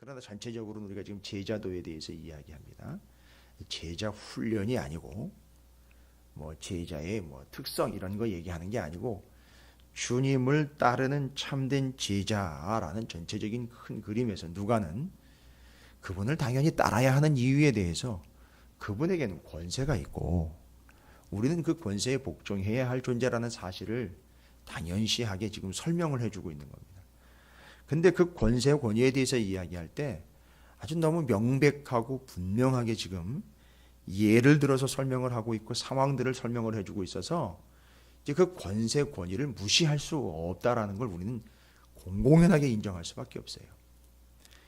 그러나 전체적으로는 우리가 지금 제자도에 대해서 이야기합니다. 제자 훈련이 아니고 뭐 제자의 뭐 특성 이런 거 얘기하는 게 아니고 주님을 따르는 참된 제자라는 전체적인 큰 그림에서 누가는 그분을 당연히 따라야 하는 이유에 대해서 그분에게는 권세가 있고 우리는 그 권세에 복종해야 할 존재라는 사실을 당연시하게 지금 설명을 해주고 있는 겁니다. 근데 그 권세 권위에 대해서 이야기할 때 아주 너무 명백하고 분명하게 지금 예를 들어서 설명을 하고 있고 상황들을 설명을 해주고 있어서 이제 그 권세 권위를 무시할 수 없다라는 걸 우리는 공공연하게 인정할 수밖에 없어요.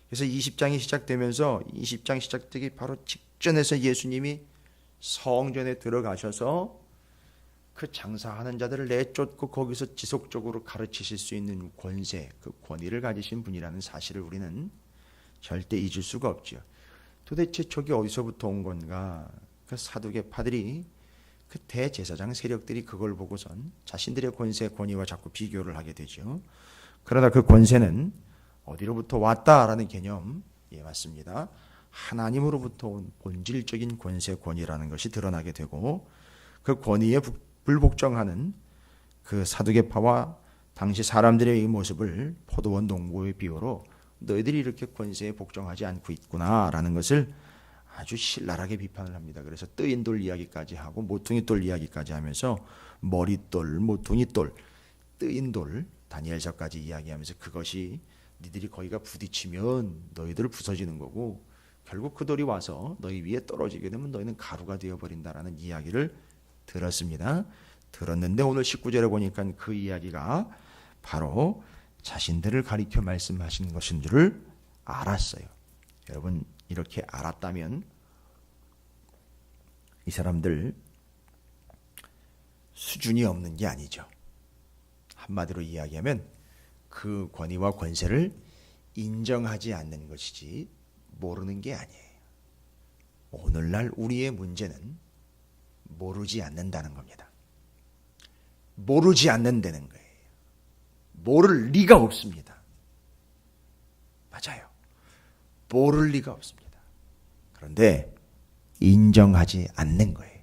그래서 20장이 시작되면서 20장 시작되기 바로 직전에서 예수님이 성전에 들어가셔서 그 장사하는 자들을 내쫓고 거기서 지속적으로 가르치실 수 있는 권세, 그 권위를 가지신 분이라는 사실을 우리는 절대 잊을 수가 없죠. 도대체 저게 어디서부터 온 건가? 그 사두개파들이 그 대제사장 세력들이 그걸 보고선 자신들의 권세, 권위와 자꾸 비교를 하게 되죠. 그러나 그 권세는 어디로부터 왔다라는 개념, 예, 맞습니다. 하나님으로부터 온 본질적인 권세, 권위라는 것이 드러나게 되고 그 권위에 불복종하는 그 사두개파와 당시 사람들의 이 모습을 포도원 농부의 비유로 너희들이 이렇게 권세에 복종하지 않고 있구나라는 것을 아주 신랄하게 비판을 합니다. 그래서 뜨인 돌 이야기까지 하고 모퉁이 돌 이야기까지 하면서 머릿돌, 모퉁이 돌, 뜨인 돌, 다니엘서까지 이야기하면서 그것이 니들이 거기가 부딪히면 너희들 부서지는 거고 결국 그 돌이 와서 너희 위에 떨어지게 되면 너희는 가루가 되어버린다라는 이야기를 들었습니다. 들었는데 오늘 19절에 보니까 그 이야기가 바로 자신들을 가리켜 말씀하신 것인 줄을 알았어요. 여러분 이렇게 알았다면 이 사람들 수준이 없는 게 아니죠. 한마디로 이야기하면 그 권위와 권세를 인정하지 않는 것이지 모르는 게 아니에요. 오늘날 우리의 문제는 모르지 않는다는 겁니다. 모르지 않는다는 거예요. 모를 리가 없습니다. 맞아요. 모를 리가 없습니다. 그런데 인정하지 않는 거예요.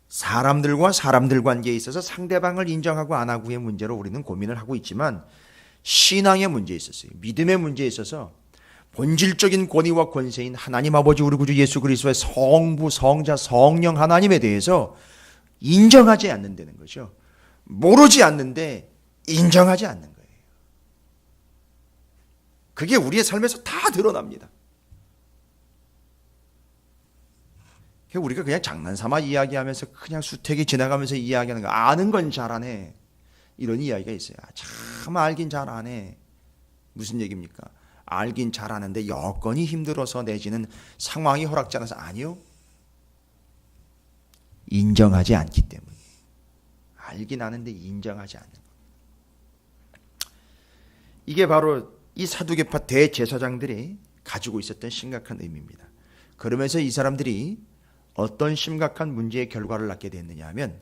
사람들과 사람들 관계에 있어서 상대방을 인정하고 안 하고의 문제로 우리는 고민을 하고 있지만 신앙의 문제에 있었어요. 믿음의 문제에 있어서 본질적인 권위와 권세인 하나님 아버지 우리 구주 예수 그리스도의 성부, 성자, 성령 하나님에 대해서 인정하지 않는다는 거죠. 모르지 않는데 인정하지 않는 거예요. 그게 우리의 삶에서 다 드러납니다. 우리가 그냥 장난삼아 이야기하면서 그냥 수태기 지나가면서 이야기하는 거 아는 건 잘하네 이런 이야기가 있어요. 참 알긴 잘하네. 무슨 얘기입니까? 알긴 잘하는데 여건이 힘들어서 내지는 상황이 허락지 않아서 아니요. 인정하지 않기 때문에. 알긴 아는데 인정하지 않는 것. 이게 바로 이 사두개파 대제사장들이 가지고 있었던 심각한 의미입니다. 그러면서 이 사람들이 어떤 심각한 문제의 결과를 낳게 됐느냐 하면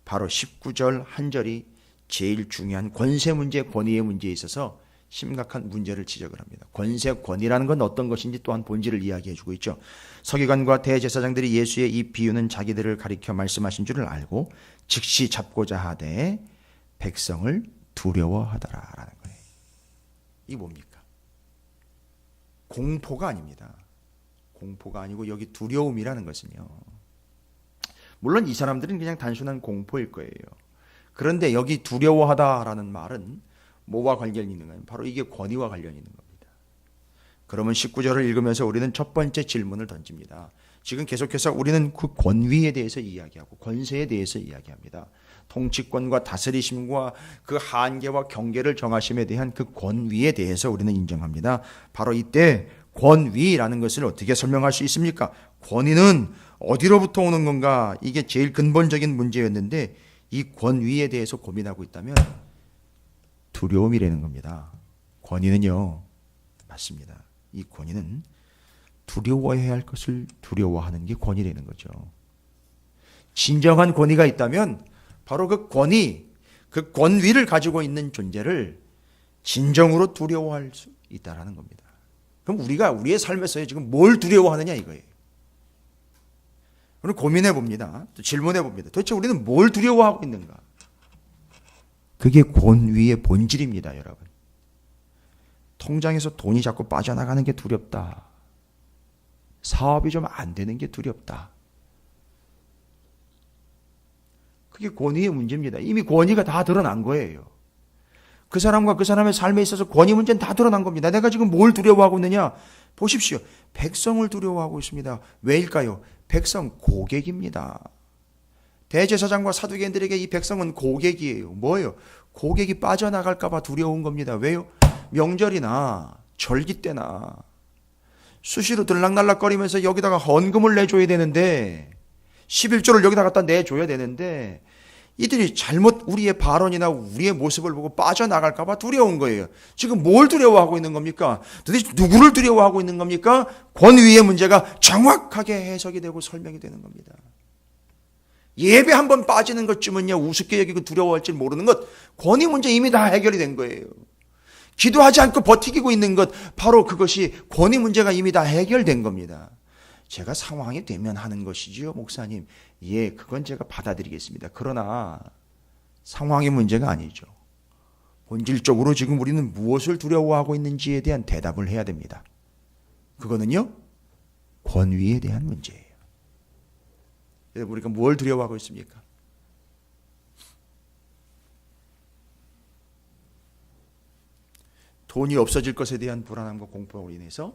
바로 19절 한 절이 제일 중요한 권세 문제, 권위의 문제에 있어서 심각한 문제를 지적을 합니다. 권세, 권위라는 건 어떤 것인지 또한 본질을 이야기해 주고 있죠. 서기관과 대제사장들이 예수의 이 비유는 자기들을 가리켜 말씀하신 줄을 알고 즉시 잡고자 하되 백성을 두려워하더라라는 거예요. 이게 뭡니까? 공포가 아닙니다. 공포가 아니고 여기 두려움이라는 것은요. 물론 이 사람들은 그냥 단순한 공포일 거예요. 그런데 여기 두려워하다라는 말은 뭐와 관련이 있는 거예요? 바로 이게 권위와 관련이 있는 겁니다. 그러면 19절을 읽으면서 우리는 첫 번째 질문을 던집니다. 지금 계속해서 우리는 그 권위에 대해서 이야기하고 권세에 대해서 이야기합니다. 통치권과 다스리심과 그 한계와 경계를 정하심에 대한 그 권위에 대해서 우리는 인정합니다. 바로 이때 권위라는 것을 어떻게 설명할 수 있습니까? 권위는 어디로부터 오는 건가? 이게 제일 근본적인 문제였는데 이 권위에 대해서 고민하고 있다면 두려움이라는 겁니다. 권위는요. 맞습니다. 이 권위는 두려워해야 할 것을 두려워하는 게 권위라는 거죠. 진정한 권위가 있다면 바로 그 권위, 그 권위를 가지고 있는 존재를 진정으로 두려워할 수 있다는 겁니다. 그럼 우리가 우리의 삶에서 지금 뭘 두려워하느냐 이거예요. 오늘 고민해 봅니다. 또 질문해 봅니다. 도대체 우리는 뭘 두려워하고 있는가? 그게 권위의 본질입니다, 여러분. 통장에서 돈이 자꾸 빠져나가는 게 두렵다. 사업이 좀 안 되는 게 두렵다. 그게 권위의 문제입니다. 이미 권위가 다 드러난 거예요. 그 사람과 그 사람의 삶에 있어서 권위 문제는 다 드러난 겁니다. 내가 지금 뭘 두려워하고 있느냐? 보십시오. 백성을 두려워하고 있습니다. 왜일까요? 백성 고객입니다. 대제사장과 사두개인들에게 이 백성은 고객이에요. 뭐예요? 고객이 빠져나갈까 봐 두려운 겁니다. 왜요? 명절이나 절기 때나 수시로 들락날락거리면서 여기다가 헌금을 내줘야 되는데 11조를 여기다 갖다 내줘야 되는데 이들이 잘못 우리의 발언이나 우리의 모습을 보고 빠져나갈까 봐 두려운 거예요. 지금 뭘 두려워하고 있는 겁니까? 도대체 누구를 두려워하고 있는 겁니까? 권위의 문제가 정확하게 해석이 되고 설명이 되는 겁니다. 예배 한번 빠지는 것쯤은요, 우습게 여기고 두려워할지 모르는 것, 권위 문제 이미 다 해결이 된 거예요. 기도하지 않고 버티고 있는 것, 바로 그것이 권위 문제가 이미 다 해결된 겁니다. 제가 상황이 되면 하는 것이지요, 목사님. 예, 그건 제가 받아들이겠습니다. 그러나 상황의 문제가 아니죠. 본질적으로 지금 우리는 무엇을 두려워하고 있는지에 대한 대답을 해야 됩니다. 그거는요, 권위에 대한 문제예요. 여러분, 우리가 뭘 두려워하고 있습니까? 돈이 없어질 것에 대한 불안함과 공포로 인해서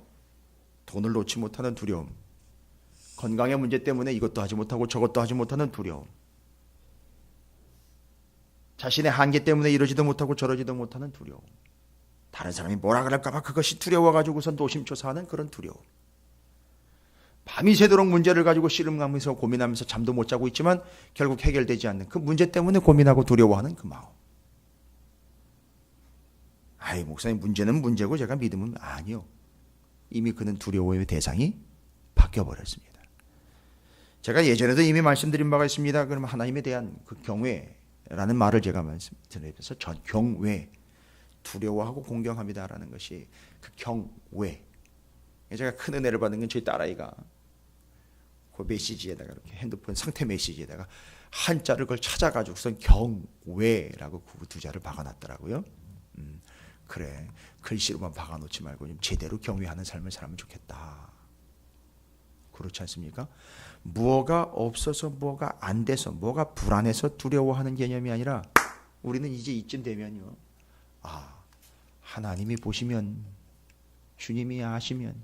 돈을 놓지 못하는 두려움, 건강의 문제 때문에 이것도 하지 못하고 저것도 하지 못하는 두려움, 자신의 한계 때문에 이러지도 못하고 저러지도 못하는 두려움, 다른 사람이 뭐라 그럴까 봐 그것이 두려워가지고서 노심초사하는 그런 두려움, 밤이 새도록 문제를 가지고 씨름하면서 고민하면서 잠도 못 자고 있지만 결국 해결되지 않는 그 문제 때문에 고민하고 두려워하는 그 마음. 아이, 목사님, 문제는 문제고 제가 믿으면 아니요. 이미 그는 두려워의 대상이 바뀌어버렸습니다. 제가 예전에도 이미 말씀드린 바가 있습니다. 그럼 하나님에 대한 그 경외라는 말을 제가 말씀드리면서 경외, 두려워하고 공경합니다라는 것이 그 경외. 제가 큰 은혜를 받은 건 저희 딸아이가 그 메시지에다가 이렇게 핸드폰 상태 메시지에다가 한자를 그걸 찾아가지고선 경외라고 그 두 자를 박아놨더라고요. 그래, 글씨로만 박아놓지 말고 좀 제대로 경외하는 삶을 살면 좋겠다. 그렇지 않습니까? 뭐가 없어서, 뭐가 안 돼서, 뭐가 불안해서 두려워하는 개념이 아니라 우리는 이제 이쯤 되면요, 하나님이 보시면, 주님이 아시면,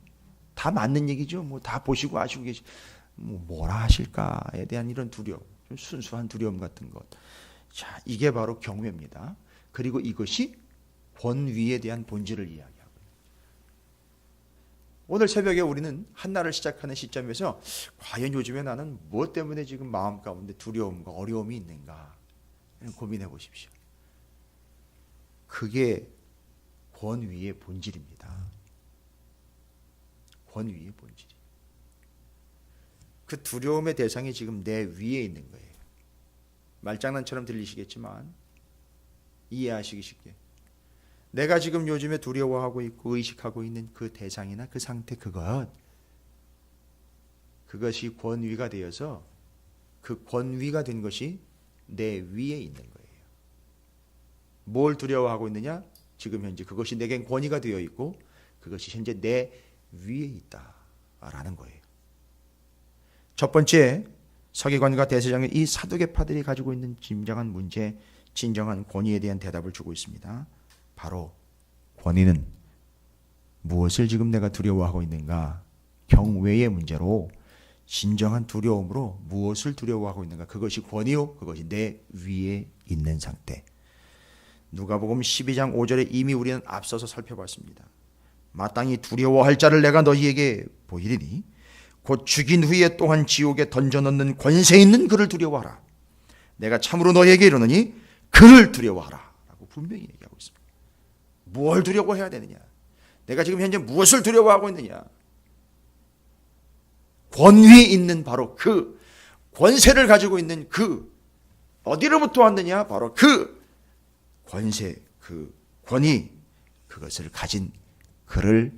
다 맞는 얘기죠. 뭐 다 보시고 아시고 뭐라 하실까에 대한 이런 두려움, 좀 순수한 두려움 같은 것. 자, 이게 바로 경외입니다. 그리고 이것이 권위에 대한 본질을 이야기하고, 오늘 새벽에 우리는 한날을 시작하는 시점에서 과연 요즘에 나는 무엇 때문에 지금 마음 가운데 두려움과 어려움이 있는가 고민해 보십시오. 그게 권위의 본질입니다. 권위의 본질이. 그 두려움의 대상이 지금 내 위에 있는 거예요. 말장난처럼 들리시겠지만 이해하시기 쉽게, 내가 지금 요즘에 두려워하고 있고 의식하고 있는 그 대상이나 그 상태, 그것이 권위가 되어서 그 권위가 된 것이 내 위에 있는 거예요. 뭘 두려워하고 있느냐? 지금 현재 그것이 내겐 권위가 되어 있고 그것이 현재 내 위에 있다라는 거예요. 첫 번째, 서기관과 대제사장의 이 사두개파들이 가지고 있는 진정한 문제, 진정한 권위에 대한 대답을 주고 있습니다. 바로 권위는 무엇을 지금 내가 두려워하고 있는가? 경외의 문제로, 진정한 두려움으로 무엇을 두려워하고 있는가? 그것이 권위요, 그것이 내 위에 있는 상태. 누가복음 12장 5절에 이미 우리는 앞서서 살펴봤습니다. 마땅히 두려워할 자를 내가 너희에게 보이리니 곧 죽인 후에 또한 지옥에 던져넣는 권세 있는 그를 두려워하라. 내가 참으로 너희에게 이르노니 그를 두려워하라 라고 분명히 얘기하고 있습니다. 뭘 두려워해야 되느냐? 내가 지금 현재 무엇을 두려워하고 있느냐? 권위 있는 바로 그 권세를 가지고 있는 그, 어디로부터 왔느냐? 바로 그 권세, 그 권위, 그것을 가진 그를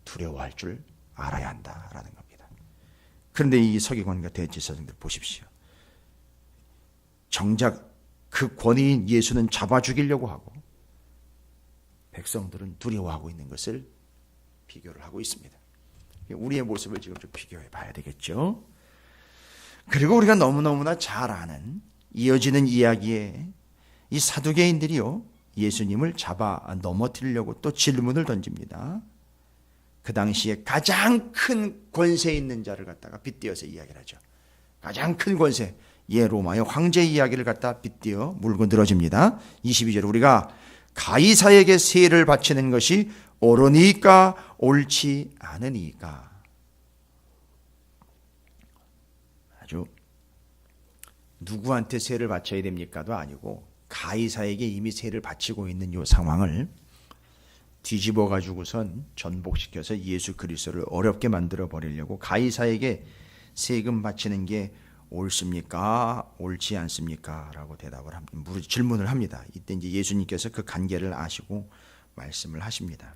두려워할 줄 알아야 한다라는 겁니다. 그런데 이 서기관과 대제사장들 보십시오. 정작 그 권위인 예수는 잡아 죽이려고 하고 백성들은 두려워하고 있는 것을 비교를 하고 있습니다. 우리의 모습을 지금 좀 비교해 봐야 되겠죠. 그리고 우리가 너무너무나 잘 아는 이어지는 이야기에 이 사두개인들이요, 예수님을 잡아 넘어뜨리려고 또 질문을 던집니다. 그 당시에 가장 큰 권세 있는 자를 갖다가 빗대어서 이야기를 하죠. 가장 큰 권세, 로마의 황제 이야기를 갖다 빗대어 물고 늘어집니다. 22절, 우리가 가이사에게 세를 바치는 것이 옳으니까 옳지 않으니까. 아주 누구한테 세를 바쳐야 됩니까도 아니고 가이사에게 이미 세를 바치고 있는 이 상황을 뒤집어 가지고선 전복시켜서 예수 그리스도를 어렵게 만들어 버리려고 가이사에게 세금 바치는 게 옳습니까? 옳지 않습니까? 라고 대답을 합니다. 질문을 합니다. 이때 이제 예수님께서 그 관계를 아시고 말씀을 하십니다.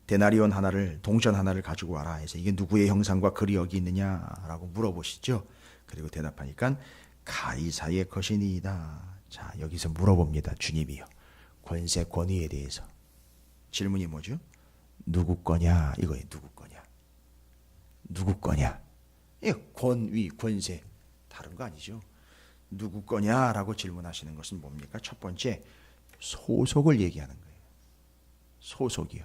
데나리온 하나를, 동전 하나를 가지고 와라 해서 이게 누구의 형상과 글이 여기 있느냐라고 물어보시죠. 그리고 대답하니까 가이사의 것이니이다. 자, 여기서 물어봅니다. 주님이요, 권세 권위에 대해서 질문이 뭐죠? 누구 거냐 이거예요. 누구 거냐, 누구 거냐. 권위, 권세 다른 거 아니죠. 누구 거냐라고 질문하시는 것은 뭡니까? 첫 번째, 소속을 얘기하는 거예요. 소속이요.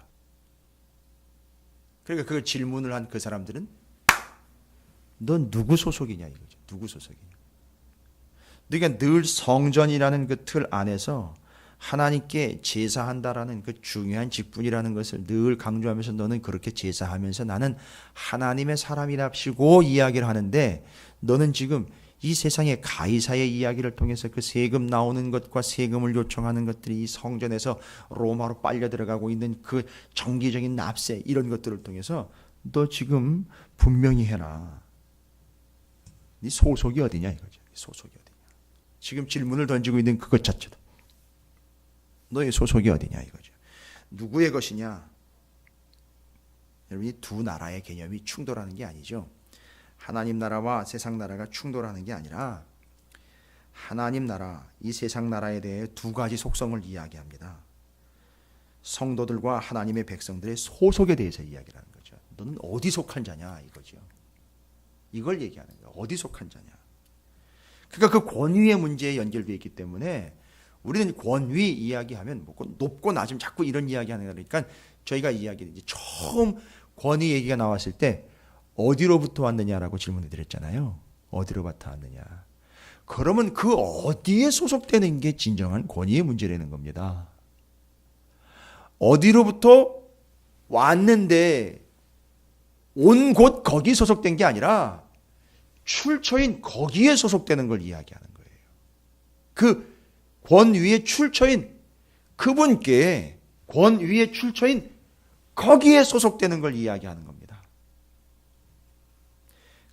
그러니까 그 질문을 한 그 사람들은 넌 누구 소속이냐 이거죠. 누구 소속이냐. 그러니까 늘 성전이라는 그 틀 안에서 하나님께 제사한다라는 그 중요한 직분이라는 것을 늘 강조하면서 너는 그렇게 제사하면서 나는 하나님의 사람이랍시고 이야기를 하는데, 너는 지금 이 세상의 가이사의 이야기를 통해서 그 세금 나오는 것과 세금을 요청하는 것들이 이 성전에서 로마로 빨려 들어가고 있는 그 정기적인 납세 이런 것들을 통해서 너 지금 분명히 해라. 네 소속이 어디냐 이거죠. 소속이 어디냐. 지금 질문을 던지고 있는 그것 자체도 너의 소속이 어디냐 이거죠. 누구의 것이냐. 여러분, 이 두 나라의 개념이 충돌하는 게 아니죠. 하나님 나라와 세상 나라가 충돌하는 게 아니라 하나님 나라, 이 세상 나라에 대해 두 가지 속성을 이야기합니다. 성도들과 하나님의 백성들의 소속에 대해서 이야기를 하는 거죠. 너는 어디 속한 자냐 이거죠. 이걸 얘기하는 거예요. 어디 속한 자냐. 그러니까 그 권위의 문제에 연결되어 있기 때문에 우리는 권위 이야기하면 뭐 높고 낮음 자꾸 이런 이야기하는 거니까, 저희가 이야기를 이제 처음 권위 얘기가 나왔을 때 어디로부터 왔느냐라고 질문을 드렸잖아요. 어디로부터 왔느냐. 그러면 그 어디에 소속되는 게 진정한 권위의 문제라는 겁니다. 어디로부터 왔는데 온 곳 거기 소속된 게 아니라 출처인 거기에 소속되는 걸 이야기하는 거예요. 그 권위의 출처인 그분께, 권위의 출처인 거기에 소속되는 걸 이야기하는 겁니다.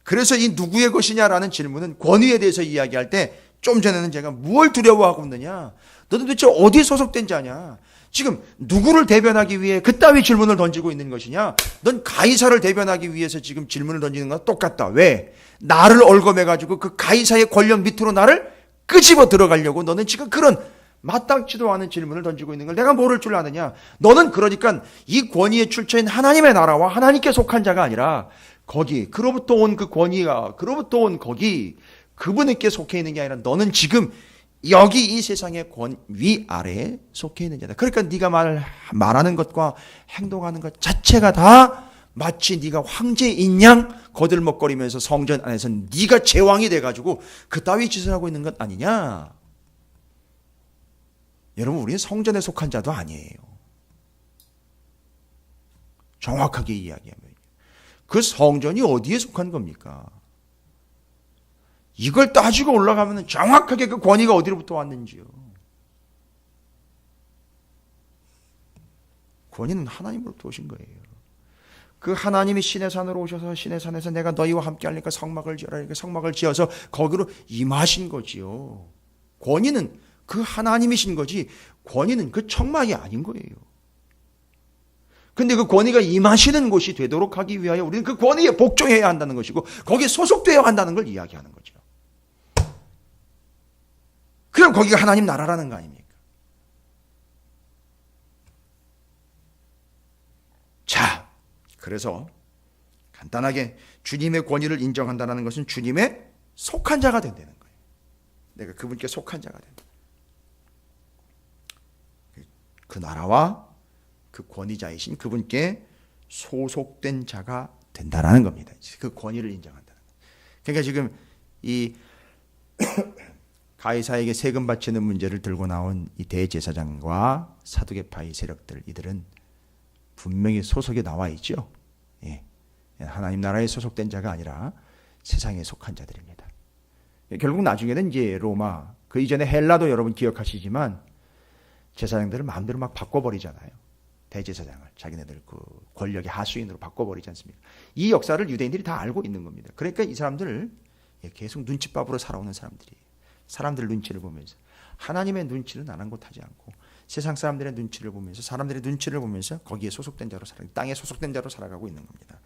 그래서 이 누구의 것이냐라는 질문은 권위에 대해서 이야기할 때 좀 전에는 제가 뭘 두려워하고 있느냐, 너는 도대체 어디에 소속된 자냐, 지금 누구를 대변하기 위해 그따위 질문을 던지고 있는 것이냐, 넌 가이사를 대변하기 위해서 지금 질문을 던지는 거랑 똑같다. 왜? 나를 얽어매가지고 그 가이사의 권력 밑으로 나를 끄집어 들어가려고 너는 지금 그런 마땅치도 않은 질문을 던지고 있는 걸 내가 모를 줄 아느냐. 너는 그러니까 이 권위의 출처인 하나님의 나라와 하나님께 속한 자가 아니라 거기, 그로부터 온 그 권위가, 그로부터 온 거기, 그분에게 속해 있는 게 아니라 너는 지금 여기 이 세상의 권위 아래에 속해 있는 자다. 그러니까 네가 말하는 것과 행동하는 것 자체가 다 마치 네가 황제인 양 거들먹거리면서 성전 안에서 네가 제왕이 돼가지고 그따위 짓을 하고 있는 것 아니냐. 여러분, 우리는 성전에 속한 자도 아니에요. 정확하게 이야기하면 그 성전이 어디에 속한 겁니까? 이걸 따지고 올라가면 정확하게 그 권위가 어디로부터 왔는지요. 권위는 하나님으로부터 오신 거예요. 그 하나님이 신의 산으로 오셔서 신의 산에서 내가 너희와 함께 하니까 성막을 지어라. 이렇게 성막을 지어서 거기로 임하신 거지요. 권위는 그 하나님이신 거지, 권위는 그 청막이 아닌 거예요. 근데 그 권위가 임하시는 곳이 되도록 하기 위하여 우리는 그 권위에 복종해야 한다는 것이고 거기에 소속되어야 한다는 걸 이야기하는 거죠. 그럼 거기가 하나님 나라라는 거 아닙니까? 자, 그래서 간단하게 주님의 권위를 인정한다는 것은 주님의 속한 자가 된다는 거예요. 내가 그분께 속한 자가 된다. 그 나라와 그 권위자이신 그분께 소속된 자가 된다라는 겁니다. 그 권위를 인정한다는 거예요. 그러니까 지금 이 가이사에게 세금 바치는 문제를 들고 나온 이 대제사장과 사두개파의 세력들, 이들은 분명히 소속에 나와 있죠. 예. 하나님 나라에 소속된 자가 아니라 세상에 속한 자들입니다. 결국 나중에는 이제 로마, 그 이전에 헬라도 여러분 기억하시지만 제사장들을 마음대로 막 바꿔버리잖아요. 대제사장을 자기네들 그 권력의 하수인으로 바꿔버리지 않습니까? 이 역사를 유대인들이 다 알고 있는 겁니다. 그러니까 이 사람들을 계속 눈칫밥으로 살아오는 사람들이에요. 사람들 눈치를 보면서 하나님의 눈치는 아랑곳하지 않고 세상 사람들의 눈치를 보면서 사람들의 눈치를 보면서 거기에 소속된 자로 땅에 소속된 자로 살아가고 있는 겁니다.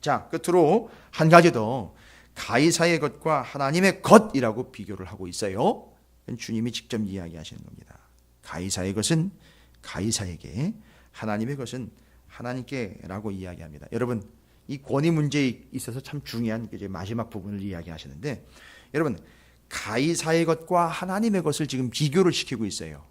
자, 끝으로 한 가지 더 가이사의 것과 하나님의 것이라고 비교를 하고 있어요. 주님이 직접 이야기하시는 겁니다. 가이사의 것은 가이사에게, 하나님의 것은 하나님께라고 이야기합니다. 여러분, 이 권위 문제에 있어서 참 중요한 이제 마지막 부분을 이야기하시는데, 여러분 가이사의 것과 하나님의 것을 지금 비교를 시키고 있어요.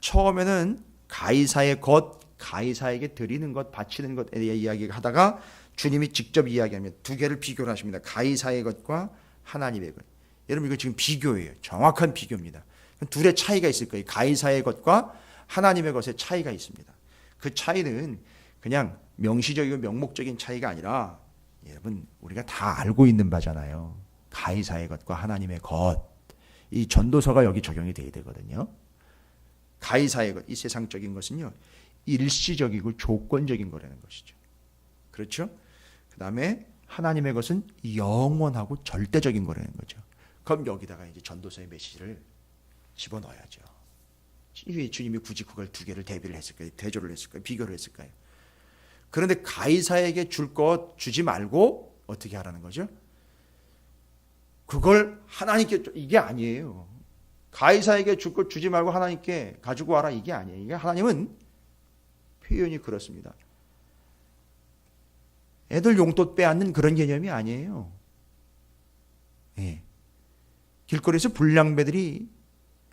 처음에는 가이사의 것, 가이사에게 드리는 것, 바치는 것에 대해 이야기를 하다가 주님이 직접 이야기합니다. 두 개를 비교를 하십니다. 가이사의 것과 하나님의 것. 여러분 이거 지금 비교예요. 정확한 비교입니다. 둘의 차이가 있을 거예요. 가이사의 것과 하나님의 것의 차이가 있습니다. 그 차이는 그냥 명시적이고 명목적인 차이가 아니라 여러분 우리가 다 알고 있는 바잖아요. 가이사의 것과 하나님의 것. 이 전도서가 여기 적용이 돼야 되거든요. 가이사의 것, 이 세상적인 것은요, 일시적이고 조건적인 거라는 것이죠. 그렇죠? 그 다음에 하나님의 것은 영원하고 절대적인 거라는 거죠. 그럼 여기다가 이제 전도서의 메시지를 집어넣어야죠. 왜 주님이 굳이 그걸 두 개를 대비를 했을까요? 대조를 했을까요? 비교를 했을까요? 그런데 가이사에게 줄 것 주지 말고 어떻게 하라는 거죠? 그걸 하나님께, 이게 아니에요. 가이사에게 줄 것 주지 말고 하나님께 가지고 와라, 이게 아니에요. 이게 하나님은 표현이 그렇습니다. 애들 용돈 빼앗는 그런 개념이 아니에요. 예. 길거리에서 불량배들이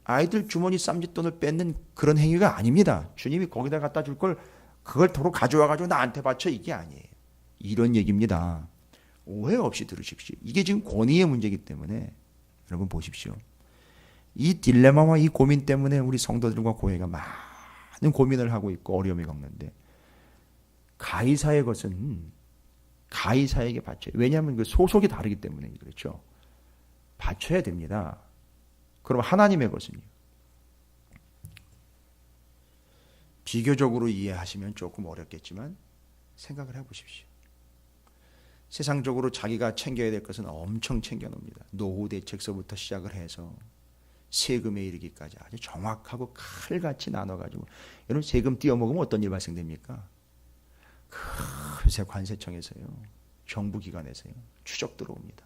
아이들 주머니 쌈짓돈을 뺏는 그런 행위가 아닙니다. 주님이 거기다 갖다 줄 걸 그걸 도로 가져와가지고 나한테 바쳐, 이게 아니에요. 이런 얘기입니다. 오해 없이 들으십시오. 이게 지금 권위의 문제이기 때문에 여러분 보십시오. 이 딜레마와 이 고민 때문에 우리 성도들과 교회가 많은 고민을 하고 있고 어려움을 겪는데, 가이사의 것은 가이사에게 바쳐요. 왜냐하면 그 소속이 다르기 때문에 그렇죠. 바쳐야 됩니다. 그럼 하나님의 것은요? 비교적으로 이해하시면 조금 어렵겠지만 생각을 해보십시오. 세상적으로 자기가 챙겨야 될 것은 엄청 챙겨놉니다. 노후 대책서부터 시작을 해서 세금에 이르기까지 아주 정확하고 칼같이 나눠가지고, 여러분 세금 띄어먹으면 어떤 일 발생됩니까? 금세 관세청에서요, 정부기관에서요 추적 들어옵니다.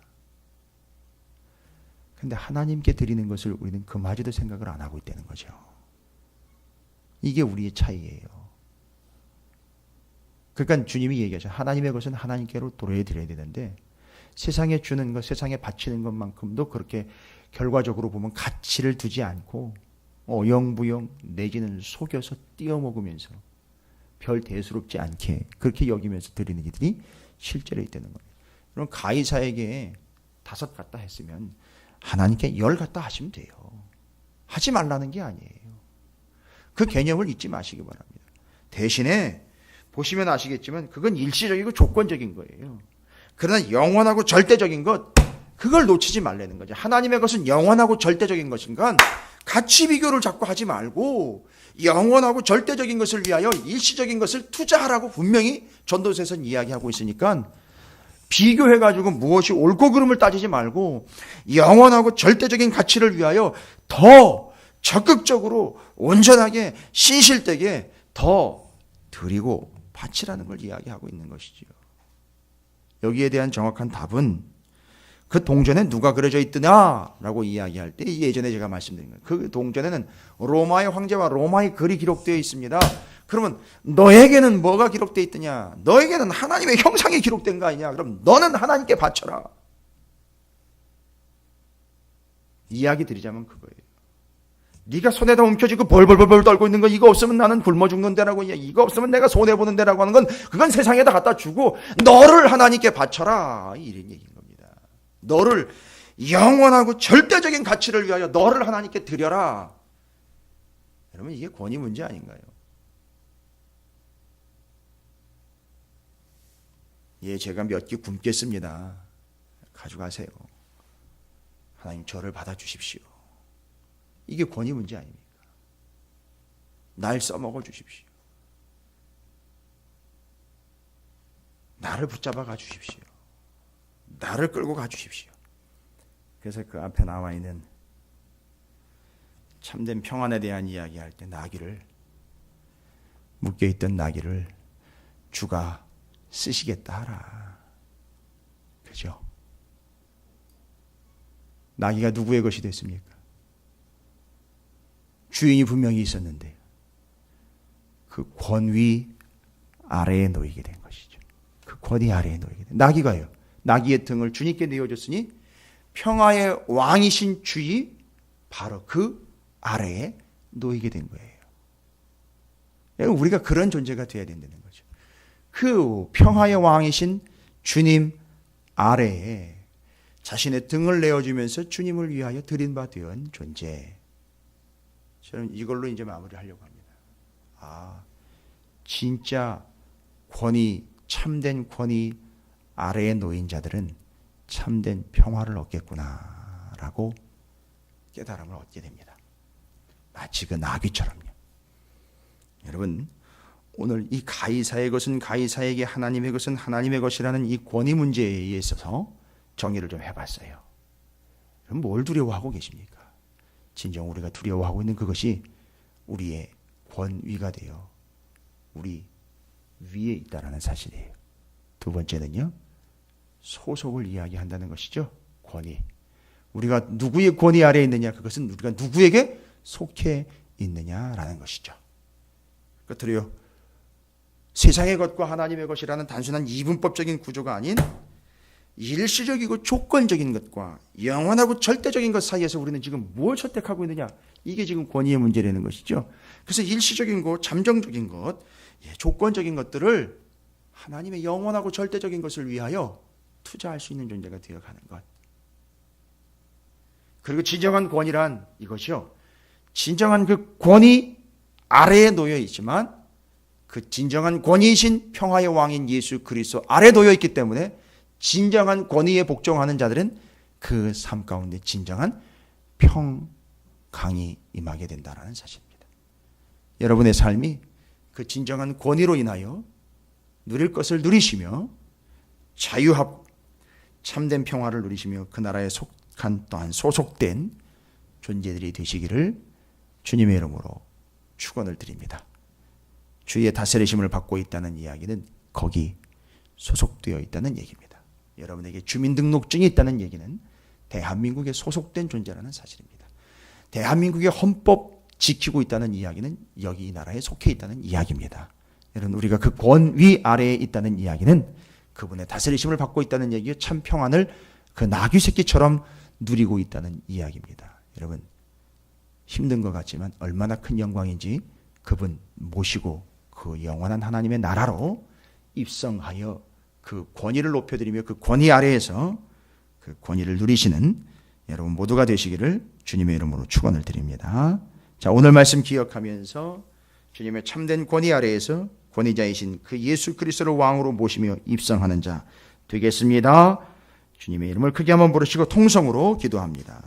근데 하나님께 드리는 것을 우리는 그마저도 생각을 안 하고 있다는 거죠. 이게 우리의 차이예요. 그러니까 주님이 얘기하죠. 하나님의 것은 하나님께로 돌려드려야 되는데, 세상에 주는 것, 세상에 바치는 것만큼도 그렇게 결과적으로 보면 가치를 두지 않고 어영부영 내지는 속여서 띄어먹으면서 별 대수롭지 않게 그렇게 여기면서 드리는 이들이 실제로 있다는 거예요. 그럼 가이사에게 5 갖다 했으면 하나님께 10 갖다 하시면 돼요. 하지 말라는 게 아니에요. 그 개념을 잊지 마시기 바랍니다. 대신에 보시면 아시겠지만 그건 일시적이고 조건적인 거예요. 그러나 영원하고 절대적인 것, 그걸 놓치지 말라는 거죠. 하나님의 것은 영원하고 절대적인 것인가, 가치 비교를 자꾸 하지 말고 영원하고 절대적인 것을 위하여 일시적인 것을 투자하라고 분명히 전도서에서는 이야기하고 있으니까, 비교해가지고 무엇이 옳고 그름을 따지지 말고 영원하고 절대적인 가치를 위하여 더 적극적으로 온전하게 신실되게 더 드리고 바치라는 걸 이야기하고 있는 것이지요. 여기에 대한 정확한 답은 그 동전에 누가 그려져 있더냐라고 이야기할 때 예전에 제가 말씀드린 거예요. 그 동전에는 로마의 황제와 로마의 글이 기록되어 있습니다. 그러면 너에게는 뭐가 기록되어 있더냐? 너에게는 하나님의 형상이 기록된 거 아니냐? 그럼 너는 하나님께 바쳐라. 이야기 드리자면 그거예요. 네가 손에다 움켜쥐고 벌벌벌 떨고 있는 거 이거 없으면 나는 굶어 죽는데라고, 이거 없으면 내가 손해보는 데라고 하는 건 그건 세상에다 갖다 주고 너를 하나님께 바쳐라, 이런 얘기인 겁니다. 너를 영원하고 절대적인 가치를 위하여 너를 하나님께 드려라. 여러분, 이게 권위 문제 아닌가요? 예, 제가 몇 끼 굶겠습니다. 가져가세요. 하나님 저를 받아주십시오. 이게 권위 문제 아닙니까? 날 써먹어 주십시오. 나를 붙잡아 가주십시오. 나를 끌고 가주십시오. 그래서 그 앞에 나와 있는 참된 평안에 대한 이야기할 때 나귀를, 묶여있던 나귀를 주가 쓰시겠다 하라. 그죠? 나귀가 누구의 것이 됐습니까? 주인이 분명히 있었는데 그 권위 아래에 놓이게 된 것이죠. 그 권위 아래에 놓이게 된. 나귀가요. 나귀의 등을 주님께 내어줬으니 평화의 왕이신 주이 바로 그 아래에 놓이게 된 거예요. 여러분, 우리가 그런 존재가 되어야 된다는 거죠. 그 평화의 왕이신 주님 아래에 자신의 등을 내어주면서 주님을 위하여 드린바되은 존재. 저는 이걸로 이제 마무리하려고 합니다. 진짜 권위, 참된 권위 아래에 놓인 자들은 참된 평화를 얻겠구나라고 깨달음을 얻게 됩니다. 마치 그 나귀처럼요. 여러분, 오늘 이 가이사의 것은 가이사에게, 하나님의 것은 하나님의 것이라는 이 권위 문제에 있어서 정의를 좀 해봤어요. 그럼 뭘 두려워하고 계십니까? 진정 우리가 두려워하고 있는 그것이 우리의 권위가 되어 우리 위에 있다는 사실이에요. 두 번째는요, 소속을 이야기한다는 것이죠. 권위. 우리가 누구의 권위 아래에 있느냐, 그것은 우리가 누구에게 속해 있느냐라는 것이죠. 그것들이요, 세상의 것과 하나님의 것이라는 단순한 이분법적인 구조가 아닌 일시적이고 조건적인 것과 영원하고 절대적인 것 사이에서 우리는 지금 뭘 선택하고 있느냐, 이게 지금 권위의 문제라는 것이죠. 그래서 일시적인 것, 잠정적인 것, 조건적인 것들을 하나님의 영원하고 절대적인 것을 위하여 투자할 수 있는 존재가 되어가는 것. 그리고 진정한 권위란 이것이요, 진정한 그 권위 아래에 놓여 있지만 그 진정한 권위이신 평화의 왕인 예수 그리스도 아래에 놓여 있기 때문에 진정한 권위에 복종하는 자들은 그 삶 가운데 진정한 평강이 임하게 된다는 사실입니다. 여러분의 삶이 그 진정한 권위로 인하여 누릴 것을 누리시며 자유하고 참된 평화를 누리시며 그 나라에 속한 또한 소속된 존재들이 되시기를 주님의 이름으로 축원을 드립니다. 주의 다스리심을 받고 있다는 이야기는 거기 소속되어 있다는 얘기입니다. 여러분에게 주민등록증이 있다는 얘기는 대한민국에 소속된 존재라는 사실입니다. 대한민국의 헌법 지키고 있다는 이야기는 여기 이 나라에 속해 있다는 이야기입니다. 여러분, 우리가 그 권위 아래에 있다는 이야기는 그분의 다스리심을 받고 있다는 얘기에 참 평안을 그 나귀 새끼처럼 누리고 있다는 이야기입니다. 여러분, 힘든 것 같지만 얼마나 큰 영광인지 그분 모시고 그 영원한 하나님의 나라로 입성하여 그 권위를 높여드리며 그 권위 아래에서 그 권위를 누리시는 여러분 모두가 되시기를 주님의 이름으로 축원을 드립니다. 자, 오늘 말씀 기억하면서 주님의 참된 권위 아래에서 권위자이신 그 예수 그리스도를 왕으로 모시며 입성하는 자 되겠습니다. 주님의 이름을 크게 한번 부르시고 통성으로 기도합니다.